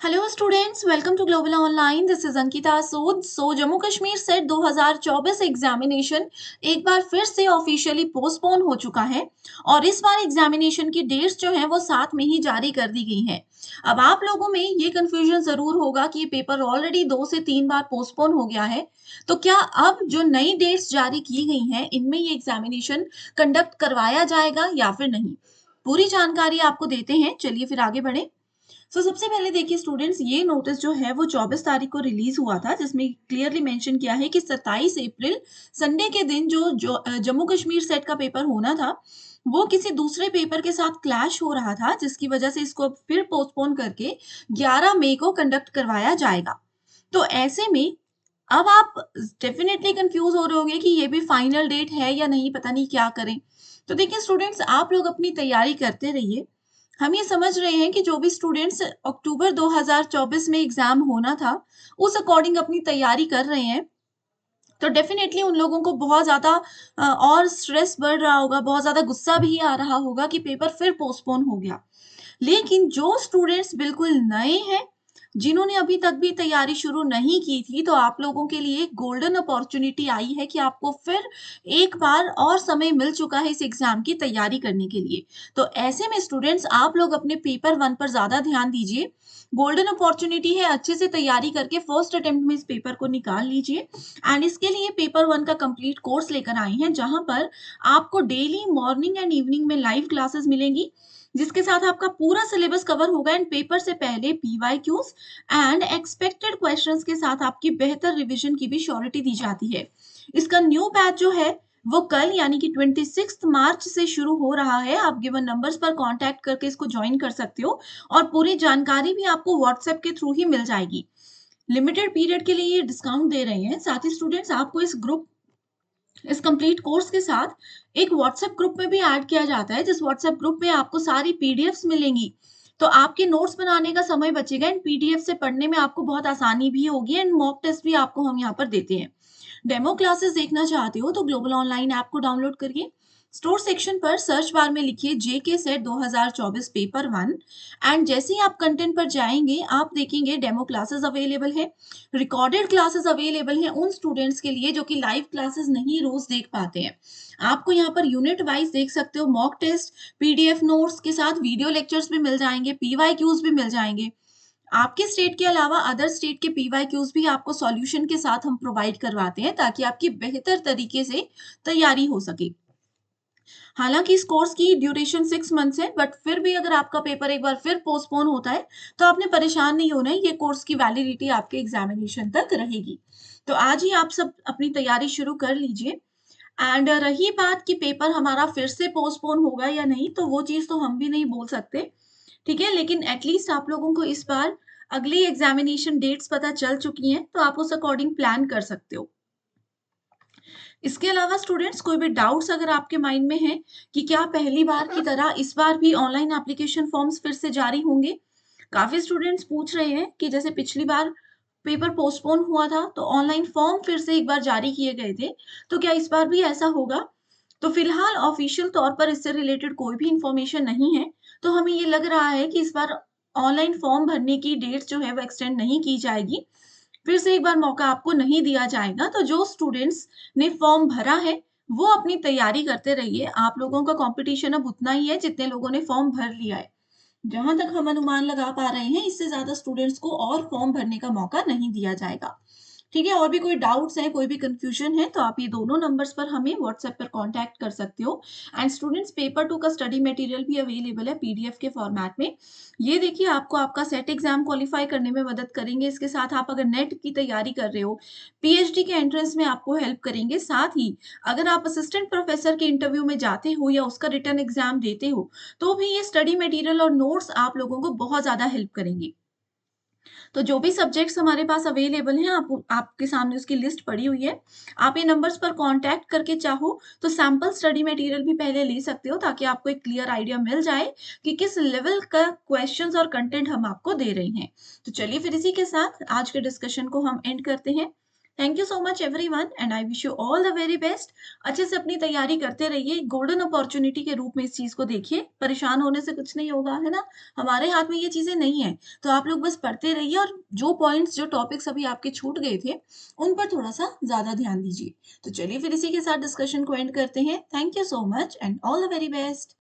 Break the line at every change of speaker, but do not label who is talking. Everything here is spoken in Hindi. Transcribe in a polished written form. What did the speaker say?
Hello students, welcome to global online. This is Ankita Sood. Jammu Kashmir SET 2024 examination एक बार फिर से ऑफिशियली पोस्टपोन हो चुका है और इस बार एग्जामिनेशन की डेट्स जो हैं वो साथ में ही जारी कर दी गई हैं। अब आप लोगों में ये कंफ्यूजन जरूर होगा कि ये पेपर ऑलरेडी 2 से 3 बार पोस्टपोन हो गया है, तो क्या अब जो नई डेट्स जारी की गई हैं इनमें ये एग्जामिनेशन कंडक्ट करवाया जाएगा या फिर नहीं। पूरी जानकारी आपको देते हैं, चलिए फिर आगे बढ़े। सबसे पहले देखिए स्टूडेंट्स, ये नोटिस जो है वो 24 तारीख को रिलीज हुआ था, जिसमें क्लियरली मेंशन किया है कि 27 अप्रैल संडे के दिन जो जम्मू कश्मीर सेट का पेपर होना था वो किसी दूसरे पेपर के साथ क्लैश हो रहा था, जिसकी वजह से इसको फिर पोस्टपोन करके 11 मई को कंडक्ट करवाया जाएगा। तो ऐसे में अब आप डेफिनेटली कंफ्यूज हो रहे होंगे कि ये भी फाइनल डेट है या नहीं, पता नहीं क्या करें। तो देखिए स्टूडेंट्स, आप लोग अपनी तैयारी करते रहिए। हम ये समझ रहे हैं कि जो भी स्टूडेंट्स अक्टूबर 2024 में एग्जाम होना था उस अकॉर्डिंग अपनी तैयारी कर रहे हैं, तो डेफिनेटली उन लोगों को बहुत ज़्यादा और स्ट्रेस बढ़ रहा होगा, बहुत ज़्यादा गुस्सा भी आ रहा होगा कि पेपर फिर पोस्टपोन हो गया। लेकिन जो स्टूडेंट्स बिल्कुल नए हैं, जिन्होंने अभी तक भी तैयारी शुरू नहीं की थी, तो आप लोगों के लिए एक गोल्डन अपॉर्चुनिटी आई है कि आपको फिर एक बार और समय मिल चुका है इस एग्जाम की तैयारी करने के लिए। तो ऐसे में स्टूडेंट्स, आप लोग अपने पेपर वन पर ज्यादा ध्यान दीजिए। गोल्डन अपॉर्चुनिटी है, अच्छे से तैयारी करके फर्स्ट अटेम्प्ट में इस पेपर को निकाल लीजिए। एंड इसके लिए पेपर वन का कंप्लीट कोर्स लेकर आई हैं, जहां पर आपको डेली मॉर्निंग एंड इवनिंग में लाइव क्लासेस मिलेंगी, जिसके साथ आपका पूरा सिलेबस कवर होगा एंड पेपर से पहले पीवाईक्यूज एंड एक्सपेक्टेड क्वेश्चंस के साथ आपकी बेहतर रिवीजन की भी श्योरिटी दी जाती है। इसका न्यू बैच जो है वो कल यानी कि 26 मार्च से शुरू हो रहा है। आप गिवन नंबर्स पर कांटेक्ट करके इसको ज्वाइन कर सकते हो और पूरी जानकारी भी आपको व्हाट्सएप के थ्रू ही मिल जाएगी। लिमिटेड पीरियड के लिए ये डिस्काउंट दे रहे हैं। साथ ही स्टूडेंट्स, आपको इस कंप्लीट कोर्स के साथ एक व्हाट्सएप ग्रुप में भी ऐड किया जाता है, जिस व्हाट्सएप ग्रुप में आपको सारी पीडीएफ्स मिलेंगी। तो आपके नोट्स बनाने का समय बचेगा एंड पीडीएफ से पढ़ने में आपको बहुत आसानी भी होगी एंड मॉक टेस्ट भी आपको हम यहाँ पर देते हैं। डेमो क्लासेस देखना चाहते हो तो ग्लोबल ऑनलाइन ऐप को डाउनलोड करिए। स्टोर सेक्शन पर सर्च बार में लिखिए जेके सेट 2024 पेपर वन एंड जैसे ही आप कंटेंट पर जाएंगे आप देखेंगे डेमो क्लासेस अवेलेबल है। रिकॉर्डेड क्लासेस अवेलेबल हैं उन स्टूडेंट्स के लिए जो कि लाइव क्लासेस नहीं रोज देख पाते हैं। आपको यहाँ पर यूनिट वाइज देख सकते हो, मॉक टेस्ट, पीडीएफ नोट्स के साथ वीडियो लेक्चर्स भी मिल जाएंगे, पीवाईक्यूज भी मिल जाएंगे। आपके स्टेट के अलावा अदर स्टेट के पीवाईक्यूज भी आपको सॉल्यूशन के साथ हम प्रोवाइड करवाते हैं, ताकि आपकी बेहतर तरीके से तैयारी हो सके। हालांकि इस कोर्स की ड्यूरेशन 6 मंथ्स है, बट फिर भी अगर आपका पेपर एक बार फिर पोस्टपोन होता है तो आपने परेशान नहीं होना है, ये कोर्स की वैलिडिटी आपके एग्जामिनेशन तक रहेगी। तो आज ही आप सब अपनी तैयारी शुरू कर लीजिए। एंड रही बात कि पेपर हमारा फिर से पोस्टपोन होगा या नहीं, तो वो चीज़ तो हम भी नहीं बोल सकते, ठीक है? लेकिन एटलीस्ट आप लोगों को इस बार अगली एग्जामिनेशन डेट्स पता चल चुकी हैं, तो आप उस अकॉर्डिंग प्लान कर सकते हो। इसके अलावा स्टूडेंट्स, कोई भी डाउट्स अगर आपके माइंड में है कि क्या पहली बार की तरह इस बार भी ऑनलाइन एप्लीकेशन फॉर्म्स फिर से जारी होंगे? काफ़ी स्टूडेंट्स पूछ रहे हैं कि जैसे पिछली बार पेपर पोस्टपोन हुआ था तो ऑनलाइन फॉर्म फिर से एक बार जारी किए गए थे, तो क्या इस बार भी ऐसा होगा? तो फिलहाल ऑफिशियल तौर पर इससे रिलेटेड कोई भी इंफॉर्मेशन नहीं है, तो हमें ये लग रहा है कि इस बार ऑनलाइन फॉर्म भरने की डेट जो है वो एक्सटेंड नहीं की जाएगी। फिर से एक बार मौका आपको नहीं दिया जाएगा। तो जो स्टूडेंट्स ने फॉर्म भरा है वो अपनी तैयारी करते रहिए। आप लोगों का कंपटीशन अब उतना ही है जितने लोगों ने फॉर्म भर लिया है। जहां तक हम अनुमान लगा पा रहे हैं, इससे ज्यादा स्टूडेंट्स को और फॉर्म भरने का मौका नहीं दिया जाएगा। ठीक है? और भी कोई डाउट्स हैं, कोई भी कंफ्यूजन है, तो आप ये दोनों नंबर्स पर हमें व्हाट्सएप पर कांटेक्ट कर सकते हो। एंड स्टूडेंट्स, पेपर टू का स्टडी मटेरियल भी अवेलेबल है पीडीएफ के फॉर्मेट में। ये देखिए, आपको आपका सेट एग्जाम क्वालिफाई करने में मदद करेंगे। इसके साथ आप अगर नेट की तैयारी कर रहे हो, पीएचडी के एंट्रेंस में आपको हेल्प करेंगे। साथ ही अगर आप असिस्टेंट प्रोफेसर के इंटरव्यू में जाते हो या उसका रिटर्न एग्जाम देते हो, तो भी ये स्टडी मटेरियल और नोट्स आप लोगों को बहुत ज्यादा हेल्प करेंगे। तो जो भी सब्जेक्ट्स हमारे पास अवेलेबल हैं, आपके सामने उसकी लिस्ट पड़ी हुई है। आप ये नंबर्स पर कांटेक्ट करके चाहो तो सैंपल स्टडी मटेरियल भी पहले ले सकते हो, ताकि आपको एक क्लियर आइडिया मिल जाए कि किस लेवल का क्वेश्चंस और कंटेंट हम आपको दे रहे हैं। तो चलिए फिर इसी के साथ आज के डिस्कशन को हम एंड करते हैं। Thank you so much everyone and I wish you all the very best. अच्छे से अपनी तैयारी करते रहिए, गोल्डन अपॉर्च्युनिटी के रूप में इस चीज़ को देखिए, परेशान होने से कुछ नहीं होगा, है ना? हमारे हाथ में ये चीज़ें नहीं हैं, तो आप लोग बस पढ़ते रहिए और जो पॉइंट्स, जो टॉपिक्स अभी आपके छूट गए थे, उन पर थोड़ा-सा ज़्यादा ध्यान दीजिए। तो चलिए फिर इसी के साथ डिस्कशन को एंड करते हैं। Thank you so much and all the very best.